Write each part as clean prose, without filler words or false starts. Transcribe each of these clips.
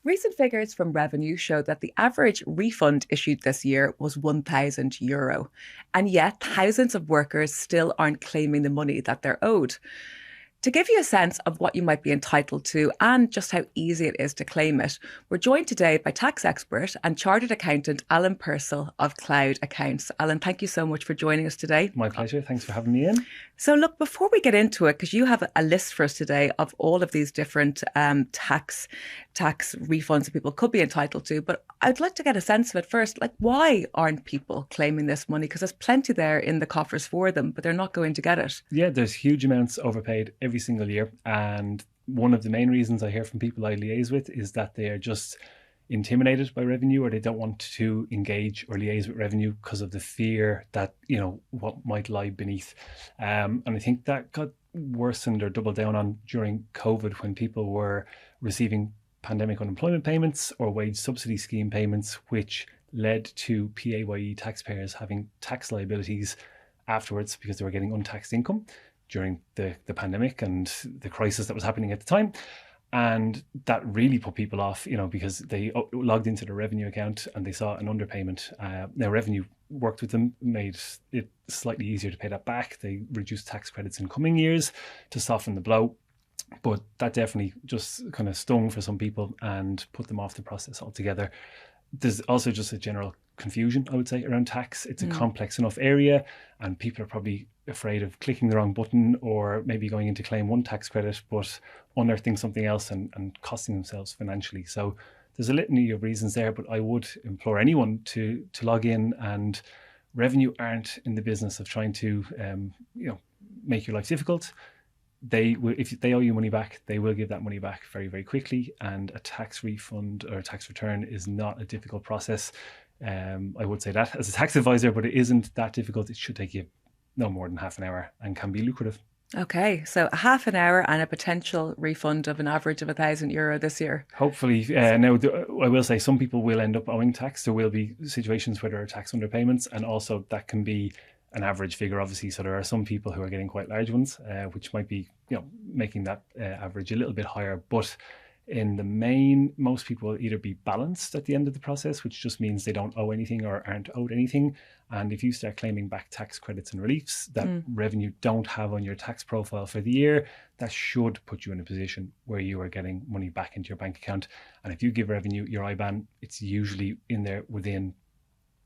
Recent figures from Revenue show that the average refund issued this year was €1,000. And yet, thousands of workers still aren't claiming the money that they're owed. To give you a sense of what you might be entitled to and just how easy it is to claim it, we're joined today by tax expert and chartered accountant Alan Purcell of CloudAccounts. Alan, thank you so much for joining us today. My pleasure. Thanks for having me in. So look, before we get into it, because you have a list for us today of all of these different tax refunds that people could be entitled to, but I'd like to get a sense of it first. Like, why aren't people claiming this money? Because there's plenty there in the coffers for them, but they're not going to get it. Yeah, there's huge amounts overpaid every single year. And one of the main reasons I hear from people I liaise with is that they are just intimidated by Revenue, or they don't want to engage or liaise with Revenue because of the fear that, what might lie beneath. And I think that got worsened or doubled down on during COVID, when people were receiving pandemic unemployment payments or wage subsidy scheme payments, which led to PAYE taxpayers having tax liabilities afterwards because they were getting untaxed income during the pandemic and the crisis that was happening at the time. And that really put people off, because they logged into their Revenue account and they saw an underpayment. Now, Revenue worked with them, made it slightly easier to pay that back. They reduced tax credits in coming years to soften the blow. But that definitely just kind of stung for some people and put them off the process altogether. There's also just a general confusion, I would say, around tax. It's a complex enough area, and people are probably afraid of clicking the wrong button, or maybe going in to claim one tax credit but unearthing something else and costing themselves financially. So there's a litany of reasons there, but I would implore anyone to log in. And Revenue aren't in the business of trying to make your life difficult. If they owe you money back, they will give that money back very, very quickly. And a tax refund or a tax return is not a difficult process. I would say that as a tax advisor, but it isn't that difficult. It should take you no more than half an hour and can be lucrative. Okay, so half an hour and a potential refund of an average of €1,000 this year. Hopefully. Now, I will say some people will end up owing tax. There will be situations where there are tax underpayments, and also that can be an average figure, obviously. So there are some people who are getting quite large ones, which might be, making that average a little bit higher. But in the main, most people will either be balanced at the end of the process, which just means they don't owe anything or aren't owed anything. And if you start claiming back tax credits and reliefs that Revenue don't have on your tax profile for the year, that should put you in a position where you are getting money back into your bank account. And if you give Revenue your IBAN, it's usually in there within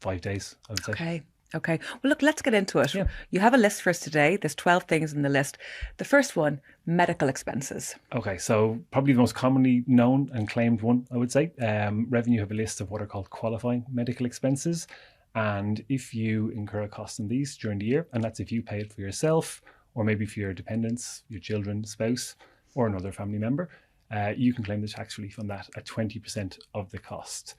5 days, I would say. Okay. Well, look, let's get into it. Yeah. You have a list for us today. There's 12 things in the list. The first one, medical expenses. Okay, so probably the most commonly known and claimed one, I would say. Revenue have a list of what are called qualifying medical expenses. And if you incur a cost on these during the year, and that's if you pay it for yourself, or maybe for your dependents, your children, spouse, or another family member, you can claim the tax relief on that at 20% of the cost.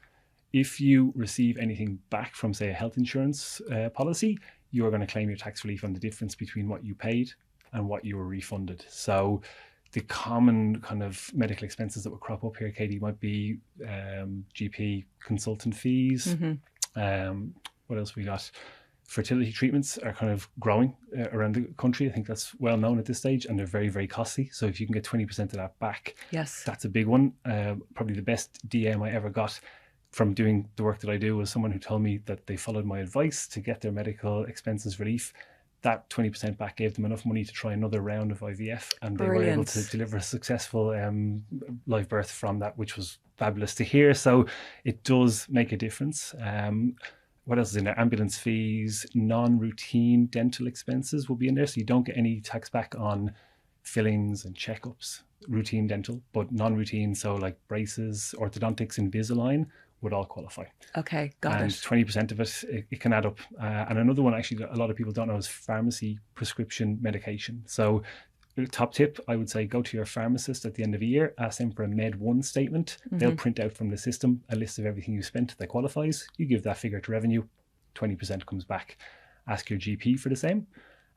If you receive anything back from, say, a health insurance policy, you are going to claim your tax relief on the difference between what you paid and what you were refunded. So the common kind of medical expenses that would crop up here, Katie, might be GP consultant fees. What else we got? Fertility treatments are kind of growing around the country. I think that's well known at this stage, and they're very, very costly. So if you can get 20% of that back, yes, that's a big one. Probably the best DM I ever got from doing the work that I do was someone who told me that they followed my advice to get their medical expenses relief. That 20% back gave them enough money to try another round of IVF, and they were able to deliver a successful live birth from that, which was fabulous to hear. So it does make a difference. What else is in there? Ambulance fees, non-routine dental expenses will be in there. So you don't get any tax back on fillings and checkups, routine dental, but non-routine, so like braces, orthodontics, and Invisalign would all qualify. Okay, got it. And 20% of it can add up. And another one actually that a lot of people don't know is pharmacy prescription medication. So top tip, I would say go to your pharmacist at the end of the year, ask them for a Med1 statement. They'll print out from the system a list of everything you spent that qualifies. You give that figure to Revenue, 20% comes back. Ask your GP for the same.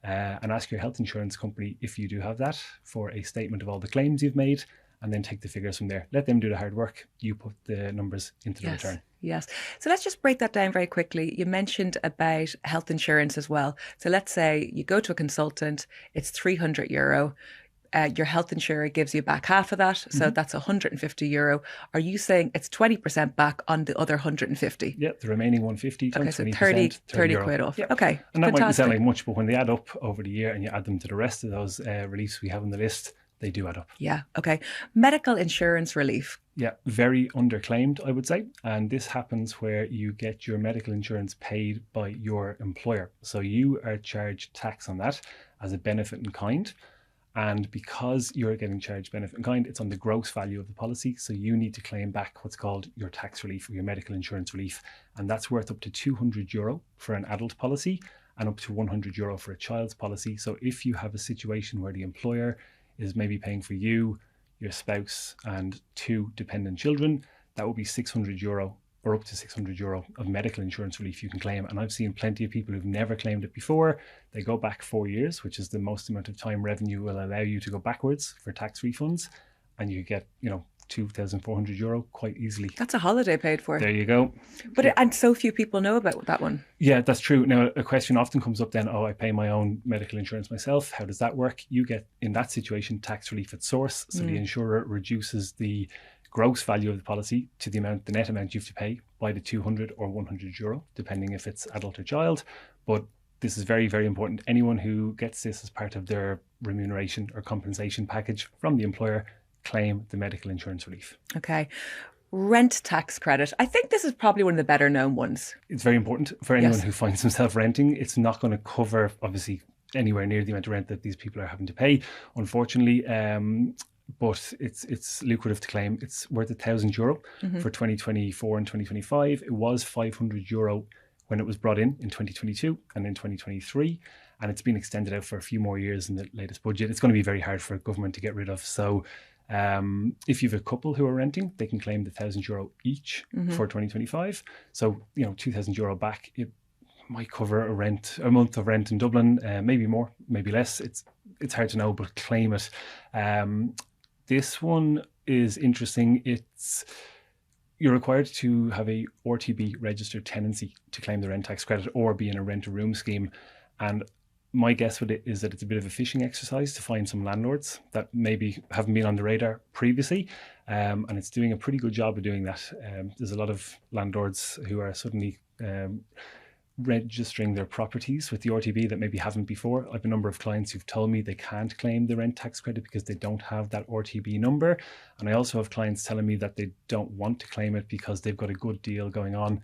And ask your health insurance company, if you do have that, for a statement of all the claims you've made, and then take the figures from there. Let them do the hard work. You put the numbers into the return. Yes. So let's just break that down very quickly. You mentioned about health insurance as well. So let's say you go to a consultant, it's €300. your health insurer gives you back half of that. So that's €150. Are you saying it's 20% back on the other 150? Yeah, the remaining 150 times Okay, so 20%, 30 €30 quid off. Yeah. Okay, And that might be sound fantastic. like much, but when they add up over the year and you add them to the rest of those reliefs we have on the list, they do add up. Yeah, okay. Medical insurance relief. Yeah, very underclaimed, I would say. And this happens where you get your medical insurance paid by your employer. So you are charged tax on that as a benefit in kind. And because you're getting charged benefit in kind, it's on the gross value of the policy. So you need to claim back what's called your tax relief or your medical insurance relief. And that's worth up to €200 for an adult policy and up to €100 for a child's policy. So if you have a situation where the employer is maybe paying for you, your spouse, and 2 dependent children, that will be €600 or up to €600 of medical insurance relief you can claim. And I've seen plenty of people who've never claimed it before. They go back 4 years, which is the most amount of time revenue will allow you to go backwards for tax refunds, and you get, €2,400 quite easily. That's a holiday paid for. There you go. But and so few people know about that one. Yeah, that's true. Now, a question often comes up then, I pay my own medical insurance myself. How does that work? You get, in that situation, tax relief at source. So the insurer reduces the gross value of the policy to the net amount you have to pay by the €200 or €100, depending if it's adult or child. But this is very, very important. Anyone who gets this as part of their remuneration or compensation package from the employer, claim the medical insurance relief. Okay. Rent tax credit. I think this is probably one of the better known ones. It's very important for anyone who finds themselves renting. It's not going to cover, obviously, anywhere near the amount of rent that these people are having to pay, unfortunately. But it's lucrative to claim. It's worth €1,000 for 2024 and 2025. It was €500 when it was brought in 2022 and in 2023. And it's been extended out for a few more years in the latest budget. It's going to be very hard for government to get rid of. So if you have a couple who are renting, they can claim the €1,000 each for 2025. So, €2,000 back, it might cover a month of rent in Dublin, maybe more, maybe less. It's hard to know, but claim it. This one is interesting. You're required to have a RTB registered tenancy to claim the rent tax credit or be in a rent-a-room scheme. And my guess with it is that it's a bit of a fishing exercise to find some landlords that maybe haven't been on the radar previously. And it's doing a pretty good job of doing that. There's a lot of landlords who are suddenly registering their properties with the RTB that maybe haven't before. I have a number of clients who've told me they can't claim the rent tax credit because they don't have that RTB number. And I also have clients telling me that they don't want to claim it because they've got a good deal going on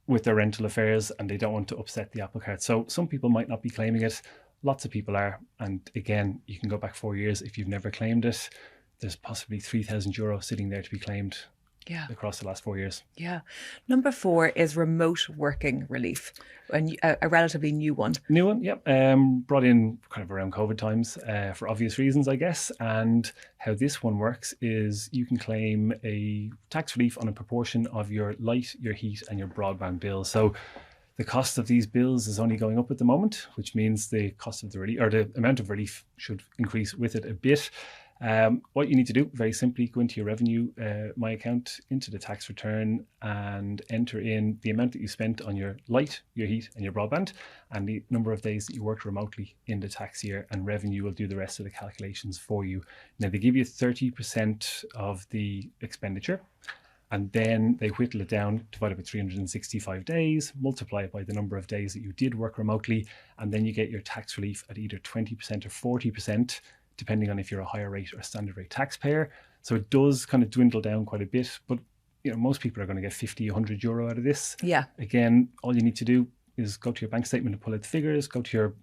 with their rental affairs and they don't want to upset the apple cart. So some people might not be claiming it. Lots of people are. And again, you can go back 4 years. If you've never claimed it, there's possibly €3,000 sitting there to be claimed across the last 4 years. Yeah. Number 4 is remote working relief, a relatively new one. New one, yep. Brought in kind of around COVID times for obvious reasons, I guess. And how this one works is you can claim a tax relief on a proportion of your light, your heat and your broadband bills. So the cost of these bills is only going up at the moment, which means the cost of the relief or the amount of relief should increase with it a bit. What you need to do, very simply, go into your revenue, my account, into the tax return and enter in the amount that you spent on your light, your heat and your broadband and the number of days that you worked remotely in the tax year, and revenue will do the rest of the calculations for you. Now, they give you 30% of the expenditure and then they whittle it down, divide it by 365 days, multiply it by the number of days that you did work remotely, and then you get your tax relief at either 20% or 40%, depending on if you're a higher rate or a standard rate taxpayer. So it does kind of dwindle down quite a bit, but most people are going to get 50, €100 out of this. Yeah. Again, all you need to do is go to your bank statement and pull out the figures, go to your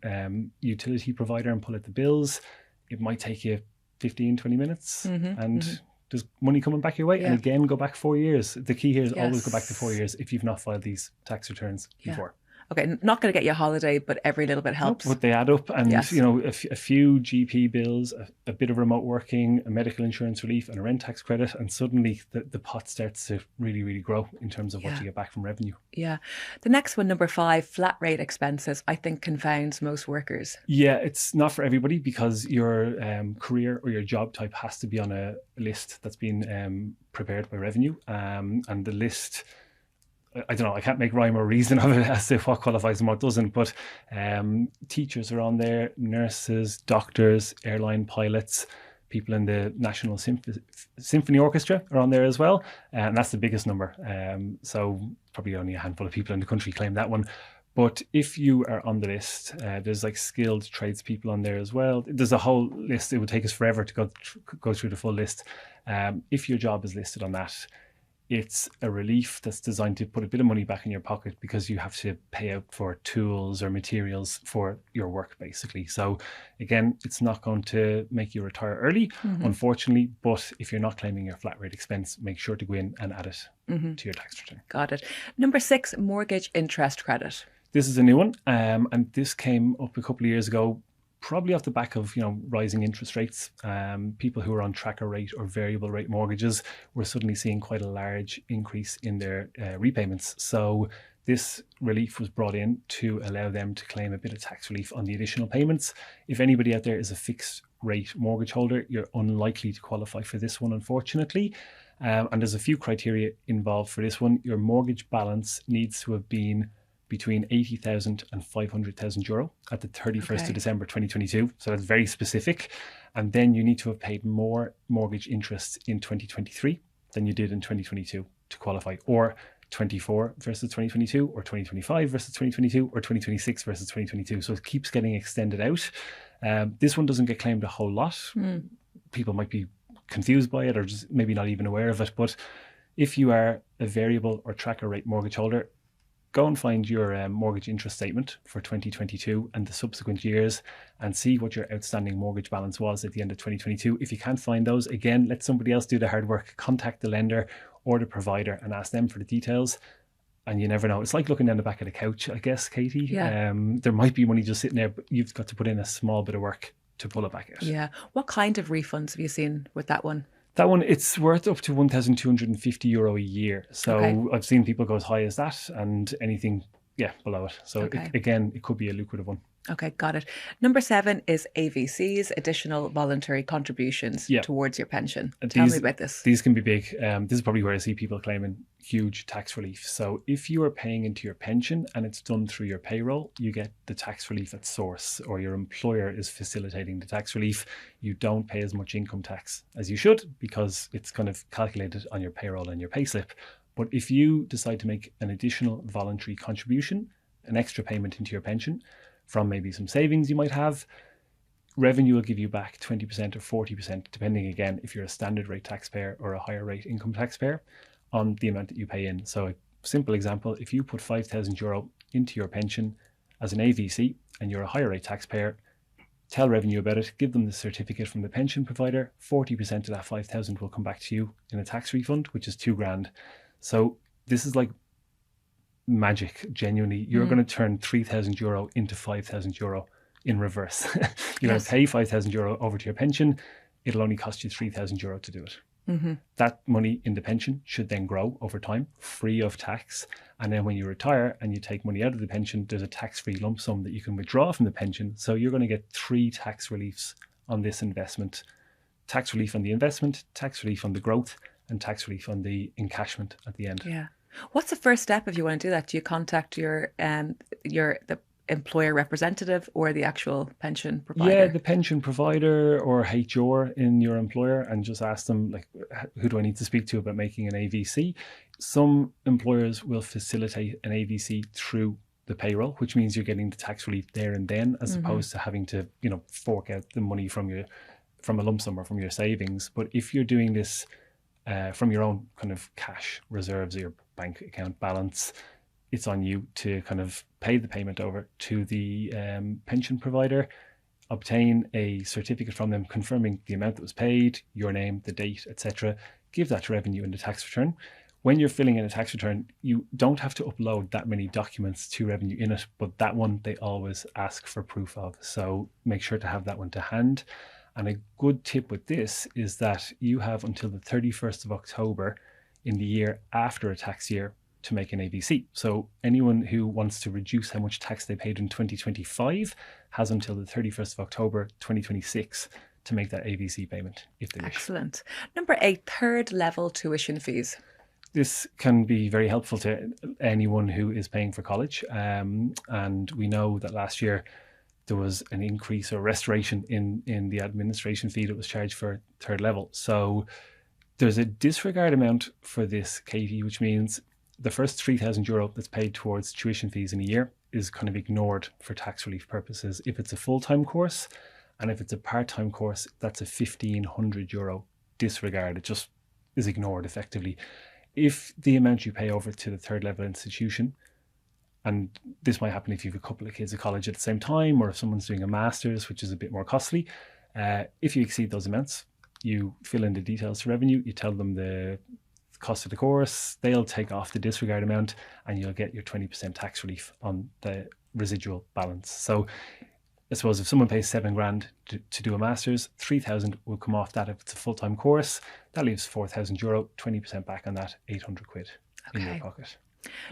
utility provider and pull out the bills. It might take you 15, 20 minutes and there's money coming back your way. And again, go back 4 years. The key here is always go back to 4 years if you've not filed these tax returns before. Okay, not going to get you a holiday, but every little bit helps. But they add up, and a few GP bills, a bit of remote working, a medical insurance relief, and a rent tax credit, and suddenly the pot starts to really, really grow in terms of what you get back from revenue. Yeah. The next one, number 5, flat rate expenses, I think confounds most workers. Yeah, it's not for everybody because your career or your job type has to be on a list that's been prepared by revenue, and the list I don't know, I can't make rhyme or reason of it as to what qualifies and what doesn't, but teachers are on there, nurses, doctors, airline pilots, people in the National Symphony Orchestra are on there as well, and that's the biggest number. So probably only a handful of people in the country claim that one. But if you are on the list, there's like skilled tradespeople on there as well. There's a whole list. It would take us forever to go through the full list. If your job is listed on that, it's a relief that's designed to put a bit of money back in your pocket because you have to pay out for tools or materials for your work, basically. So again, it's not going to make you retire early, unfortunately, but if you're not claiming your flat rate expense, make sure to go in and add it to your tax return. Got it. Number 6, mortgage interest credit. This is a new one, and this came up a couple of years ago, probably off the back of rising interest rates. People who are on tracker rate or variable rate mortgages were suddenly seeing quite a large increase in their repayments. So this relief was brought in to allow them to claim a bit of tax relief on the additional payments. If anybody out there is a fixed rate mortgage holder, you're unlikely to qualify for this one, unfortunately. And there's a few criteria involved for this one. Your mortgage balance needs to have been between 80,000 and 500,000 euro at the 31st of December 2022. So that's very specific. And then you need to have paid more mortgage interest in 2023 than you did in 2022 to qualify, or 24 versus 2022, or 2025 versus 2022, or 2026 versus 2022. So it keeps getting extended out. This one doesn't get claimed a whole lot. People might be confused by it or just maybe not even aware of it. But if you are a variable or tracker rate mortgage holder, go and find your mortgage interest statement for 2022 and the subsequent years and see what your outstanding mortgage balance was at the end of 2022. If you can't find those, again, let somebody else do the hard work. Contact the lender or the provider and ask them for the details. And you never know. It's like looking down the back of the couch, I guess, Katie. Yeah. There might be money just sitting there, but you've got to put in a small bit of work to pull it back out. Yeah. What kind of refunds have you seen with that one? That one, it's worth up to €1,250 a year. So I've seen people go as high as that and anything, below it. So again, it could be a lucrative one. Okay, got it. Number 7 is AVCs, additional voluntary contributions towards your pension. Tell me about this. These can be big. This is probably where I see people claiming huge tax relief. So if you are paying into your pension and it's done through your payroll, you get the tax relief at source, or your employer is facilitating the tax relief. You don't pay as much income tax as you should because it's kind of calculated on your payroll and your payslip. But if you decide to make an additional voluntary contribution, an extra payment into your pension, from maybe some savings you might have, revenue will give you back 20% or 40%, depending again if you're a standard rate taxpayer or a higher rate income taxpayer, on the amount that you pay in. So a simple example, if you put €5,000 into your pension as an AVC and you're a higher rate taxpayer, tell revenue about it, give them the certificate from the pension provider, 40% of that 5,000 will come back to you in a tax refund, which is €2,000. So this is like magic. Genuinely, you're going to turn €3,000 into €5,000 in reverse. You're going to pay €5,000 over to your pension. It'll only cost you €3,000 to do it. That money in the pension should then grow over time, free of tax. And then when you retire and you take money out of the pension, there's a tax-free lump sum that you can withdraw from the pension. So you're going to get 3 tax reliefs on this investment: tax relief on the investment, tax relief on the growth, and tax relief on the encashment at the end. Yeah. What's the first step if you want to do that? Do you contact the employer representative or the actual pension provider? Yeah, the pension provider or HR in your employer, and just ask them, like, who do I need to speak to about making an AVC? Some employers will facilitate an AVC through the payroll, which means you're getting the tax relief there and then, as opposed to having to, fork out the money from a lump sum or from your savings. But if you're doing this from your own kind of cash reserves or your bank account balance, it's on you to kind of pay the payment over to the pension provider, obtain a certificate from them confirming the amount that was paid, your name, the date, etc. Give that to revenue in the tax return. When you're filling in a tax return, you don't have to upload that many documents to revenue in it, but that one they always ask for proof of. So make sure to have that one to hand. And a good tip with this is that you have until the 31st of October in the year after a tax year to make an AVC. So anyone who wants to reduce how much tax they paid in 2025 has until the 31st of October 2026 to make that AVC payment if they wish. Excellent. Number 8, third level tuition fees. this can be very helpful to anyone who is paying for college. And we know that last year there was an increase or restoration in the administration fee that was charged for third level. So there's a disregard amount for this, Katie, which means the first €3,000 that's paid towards tuition fees in a year is kind of ignored for tax relief purposes if it's a full-time course. And if it's a part-time course, that's a €1,500 disregard. It just is ignored effectively. If the amount you pay over to the third level institution, and this might happen if you have a couple of kids at college at the same time, or if someone's doing a master's, which is a bit more costly, if you exceed those amounts, you fill in the details to revenue, you tell them the cost of the course, they'll take off the disregard amount, and you'll get your 20% tax relief on the residual balance. So I suppose if someone pays $7,000 to do a master's, 3,000 will come off that if it's a full-time course. That leaves €4,000, 20% back on that, £800 in your pocket.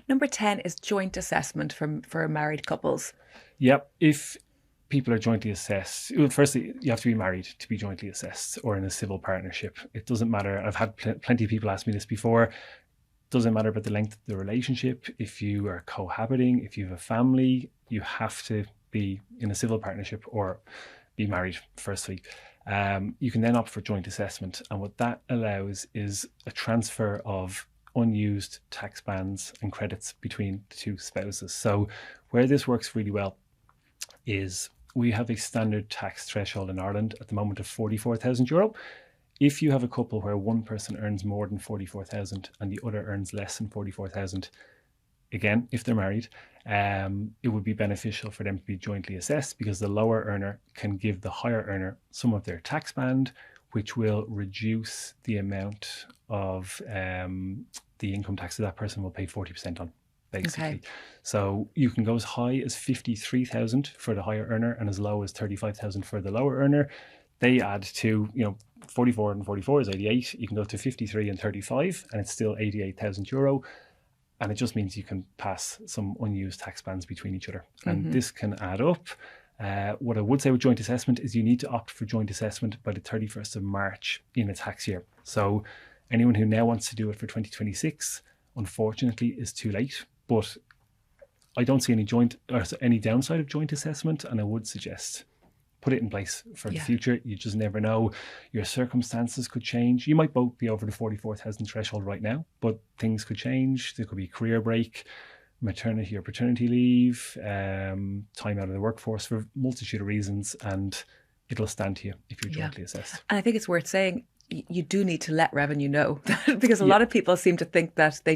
Number 10 is joint assessment for married couples. Yep. If people are jointly assessed, well, firstly, you have to be married to be jointly assessed or in a civil partnership. It doesn't matter. I've had plenty of people ask me this before. It doesn't matter about the length of the relationship. If you are cohabiting, if you have a family, you have to be in a civil partnership or be married firstly. You can then opt for joint assessment, and what that allows is a transfer of unused tax bands and credits between the two spouses. So where this works really well is we have a standard tax threshold in Ireland at the moment of €44,000. If you have a couple where one person earns more than 44,000 and the other earns less than 44,000, again, if they're married, it would be beneficial for them to be jointly assessed, because the lower earner can give the higher earner some of their tax band, which will reduce the amount of the income tax that person will pay 40% on, basically. Okay. So you can go as high as 53,000 for the higher earner and as low as 35,000 for the lower earner. They add to, 44 and 44 is 88. You can go to 53 and 35 and it's still €88,000. And it just means you can pass some unused tax bands between each other. And this can add up. What I would say with joint assessment is you need to opt for joint assessment by the 31st of March in a tax year. So anyone who now wants to do it for 2026, unfortunately, is too late. But I don't see any downside of joint assessment, and I would suggest put it in place for the future. You just never know. Your circumstances could change. You might both be over the 44,000 threshold right now, but things could change. There could be a career break, maternity or paternity leave, time out of the workforce for a multitude of reasons, and it'll stand to you if you're jointly assessed. And I think it's worth saying you do need to let revenue know, because a lot of people seem to think that they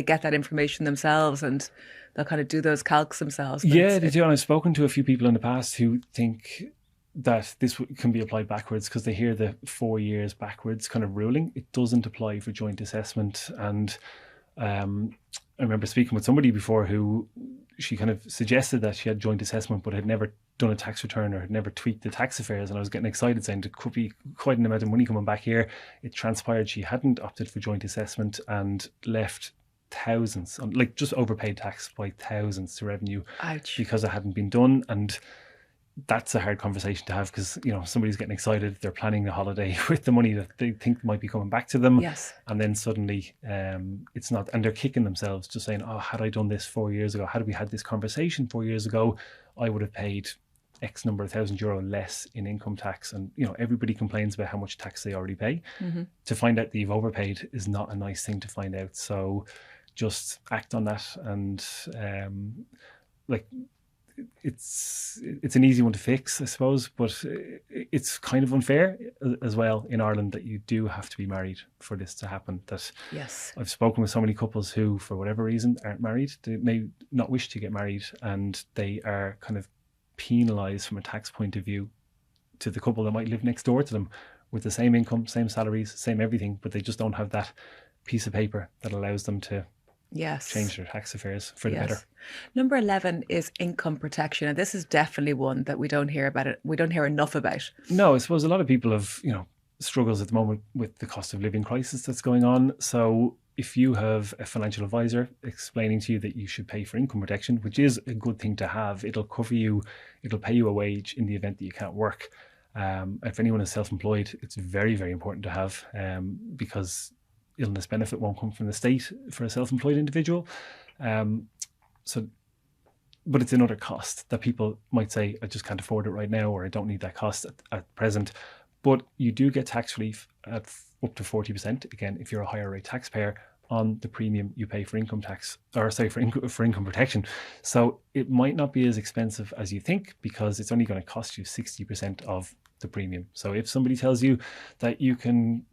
get that information themselves and they'll kind of do those calcs themselves. Yeah, they do. And I've spoken to a few people in the past who think that this can be applied backwards because they hear the 4 years backwards kind of ruling. It doesn't apply for joint assessment. And I remember speaking with somebody before who she kind of suggested that she had joint assessment but had never done a tax return or had never tweaked the tax affairs, and I was getting excited saying there could be quite an amount of money coming back here. It transpired she hadn't opted for joint assessment and left thousands, like just overpaid tax by thousands to revenue. Ouch. Because it hadn't been done. And that's a hard conversation to have because, somebody's getting excited. They're planning a holiday with the money that they think might be coming back to them. Yes. And then suddenly it's not, and they're kicking themselves just saying, oh, had I done this 4 years ago, had we had this conversation 4 years ago, I would have paid X number of €1,000 less in income tax. And, everybody complains about how much tax they already pay. Mm-hmm. To find out that you've overpaid is not a nice thing to find out. So just act on that. And it's an easy one to fix, I suppose, but it's kind of unfair as well in Ireland that you do have to be married for this to happen. That yes, I've spoken with so many couples who, for whatever reason, aren't married. They may not wish to get married, and they are kind of penalised from a tax point of view to the couple that might live next door to them with the same income, same salaries, same everything, but they just don't have that piece of paper that allows them to change their tax affairs for the better. Number 11 is income protection, and this is definitely one that we don't hear about. We don't hear enough about. No, I suppose a lot of people have, struggles at the moment with the cost of living crisis that's going on. So if you have a financial advisor explaining to you that you should pay for income protection, which is a good thing to have, it'll cover you, it'll pay you a wage in the event that you can't work. If anyone is self-employed, it's very, very important to have because illness benefit won't come from the state for a self-employed individual. So, but it's another cost that people might say, I just can't afford it right now, or I don't need that cost at present. But you do get tax relief at up to 40%, again, if you're a higher rate taxpayer, on the premium you pay for income tax, or sorry, for income protection. So it might not be as expensive as you think, because it's only going to cost you 60% of the premium. So if somebody tells you that you can,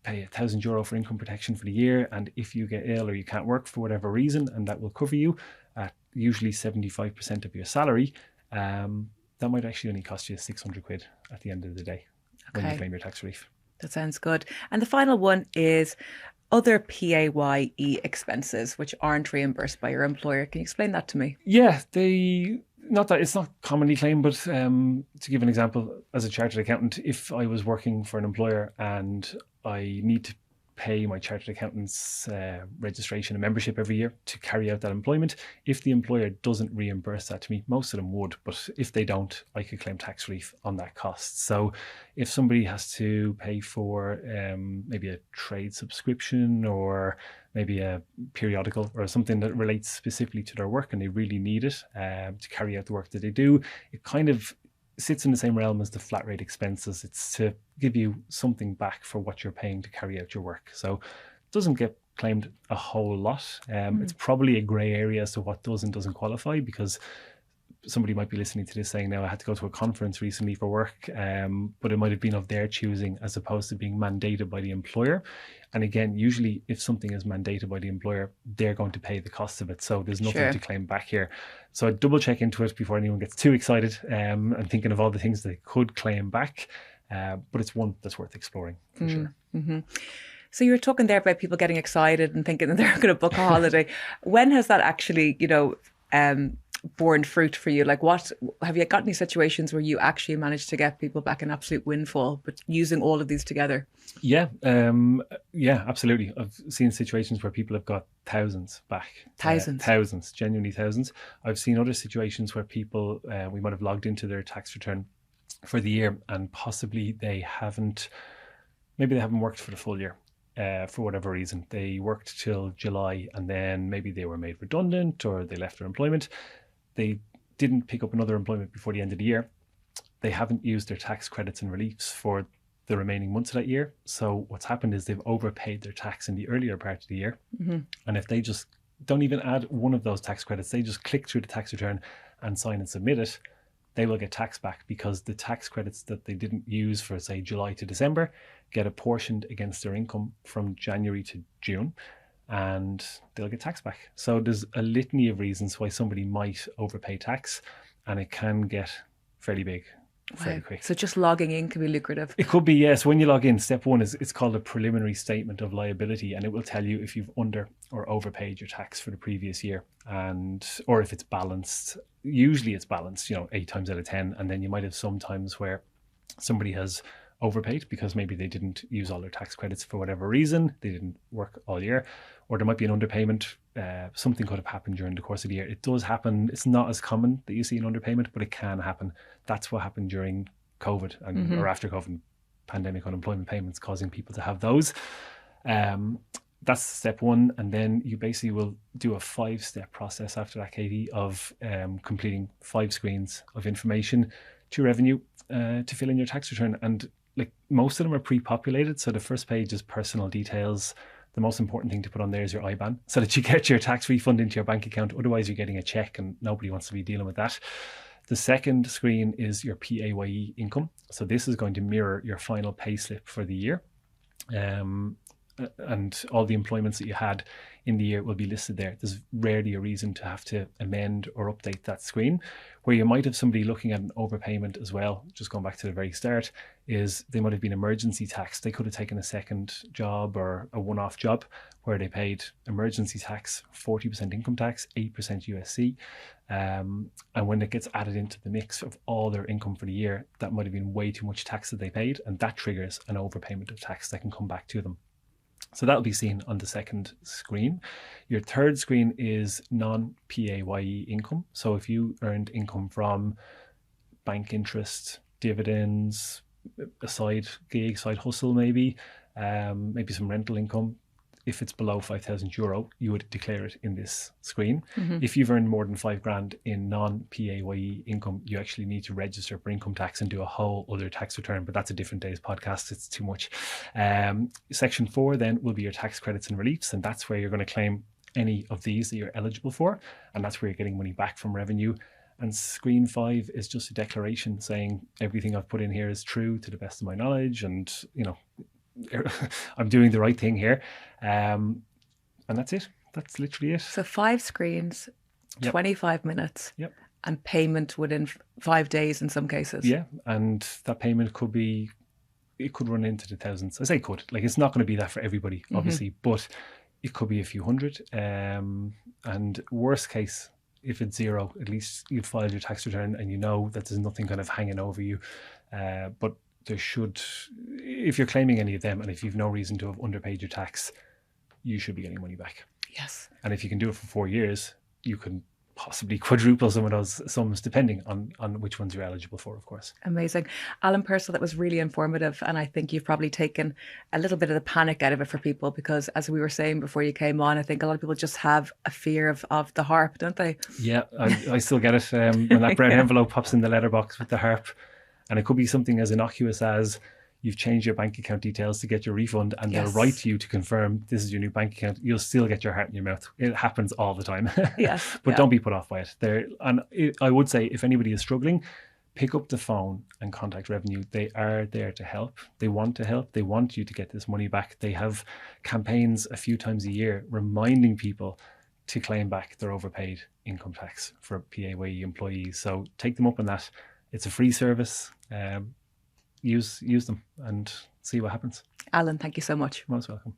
pay €1,000 for income protection for the year, and if you get ill or you can't work for whatever reason, and that will cover you at usually 75% of your salary, that might actually only cost you 600 quid at the end of the day when you claim your tax relief. That sounds good. And the final one is other PAYE expenses which aren't reimbursed by your employer. Can you explain that to me? Yeah, not that it's not commonly claimed, but to give an example, as a chartered accountant, if I was working for an employer and I need to pay my chartered accountant's registration and membership every year to carry out that employment, if the employer doesn't reimburse that to me, most of them would, but if they don't, I could claim tax relief on that cost. So if somebody has to pay for maybe a trade subscription, or maybe a periodical, or something that relates specifically to their work and they really need it to carry out the work that they do, it kind of sits in the same realm as the flat rate expenses. It's to give you something back for what you're paying to carry out your work. So it doesn't get claimed a whole lot. It's probably a grey area as to what does and doesn't qualify, because somebody might be listening to this saying, now I had to go to a conference recently for work, but it might have been of their choosing as opposed to being mandated by the employer. And again, usually if something is mandated by the employer, they're going to pay the cost of it. So there's nothing to claim back here. So I double check into it before anyone gets too excited and thinking of all the things they could claim back. But it's one that's worth exploring for sure. Mm-hmm. So you were talking there about people getting excited and thinking that they're going to book a holiday. When has that actually, borne fruit for you? Like, what have you got any situations where you actually managed to get people back an absolute windfall, but using all of these together? Yeah, absolutely. I've seen situations where people have got thousands back. Thousands, genuinely thousands. I've seen other situations where people, we might have logged into their tax return for the year and possibly they haven't worked for the full year. For whatever reason, they worked till July and then maybe they were made redundant or they left their employment. They didn't pick up another employment before the end of the year. They haven't used their tax credits and reliefs for the remaining months of that year. So what's happened is they've overpaid their tax in the earlier part of the year. Mm-hmm. And if they just don't even add one of those tax credits, they just click through the tax return and sign and submit it, they will get tax back, because the tax credits that they didn't use for, say, July to December get apportioned against their income from January to June, and they'll get tax back. So there's a litany of reasons why somebody might overpay tax, and it can get fairly big fairly quick. So just logging in can be lucrative. It could be, yes. When you log in, step one is it's called a preliminary statement of liability, and it will tell you if you've under or overpaid your tax for the previous year, or if it's balanced. Usually it's balanced, 8 times out of 10, and then you might have some times where somebody has overpaid because maybe they didn't use all their tax credits for whatever reason, they didn't work all year, or there might be an underpayment. Something could have happened during the course of the year. It does happen. It's not as common that you see an underpayment, but it can happen. That's what happened during COVID or after COVID, pandemic unemployment payments causing people to have those. That's step one. And then you basically will do a 5-step process after that, Katie, of completing 5 screens of information to revenue to fill in your tax return. And like most of them are pre-populated. So the first page is personal details. The most important thing to put on there is your IBAN so that you get your tax refund into your bank account. Otherwise, you're getting a check and nobody wants to be dealing with that. The second screen is your PAYE income. So this is going to mirror your final pay slip for the year. And all the employments that you had in the year will be listed there. There's rarely a reason to have to amend or update that screen. Where you might have somebody looking at an overpayment as well, just going back to the very start, is they might have been emergency tax. They could have taken a second job or a one-off job where they paid emergency tax, 40% income tax, 8% USC. And when it gets added into the mix of all their income for the year, that might have been way too much tax that they paid, and that triggers an overpayment of tax that can come back to them. So that'll be seen on the second screen. Your third screen is non-PAYE income. So if you earned income from bank interest, dividends, a side gig, side hustle maybe some rental income, if it's below €5,000, you would declare it in this screen. Mm-hmm. If you've earned more than £5,000 in non-PAYE income, you actually need to register for income tax and do a whole other tax return, but that's a different day's podcast. It's too much. Section 4 then will be your tax credits and reliefs, and that's where you're going to claim any of these that you're eligible for, and that's where you're getting money back from revenue. And screen 5 is just a declaration saying everything I've put in here is true to the best of my knowledge, and I'm doing the right thing here. And that's it. That's literally it. So 5 screens, 25 minutes, and payment within 5 days in some cases. Yeah, and that payment could run into the thousands. I say could, like it's not going to be that for everybody, obviously, but it could be a few hundred. And worst case, if it's zero, at least you've filed your tax return and you know that there's nothing kind of hanging over you. But there should, if you're claiming any of them and if you've no reason to have underpaid your tax, you should be getting money back. Yes. And if you can do it for 4 years, you can possibly quadruple some of those sums depending on which ones you're eligible for, of course. Amazing. Alan Purcell, that was really informative, and I think you've probably taken a little bit of the panic out of it for people, because as we were saying before you came on, I think a lot of people just have a fear of the harp, don't they? Yeah, I still get it when that brown envelope pops in the letterbox with the harp, and it could be something as innocuous as you've changed your bank account details to get your refund, and they'll write to you to confirm this is your new bank account. You'll still get your heart in your mouth. It happens all the time. Yes. But don't be put off by it. I would say if anybody is struggling, pick up the phone and contact Revenue. They are there to help. They want to help. They want you to get this money back. They have campaigns a few times a year reminding people to claim back their overpaid income tax for PAYE employees. So take them up on that. It's a free service. Use them and see what happens. Alan, thank you so much. Most welcome.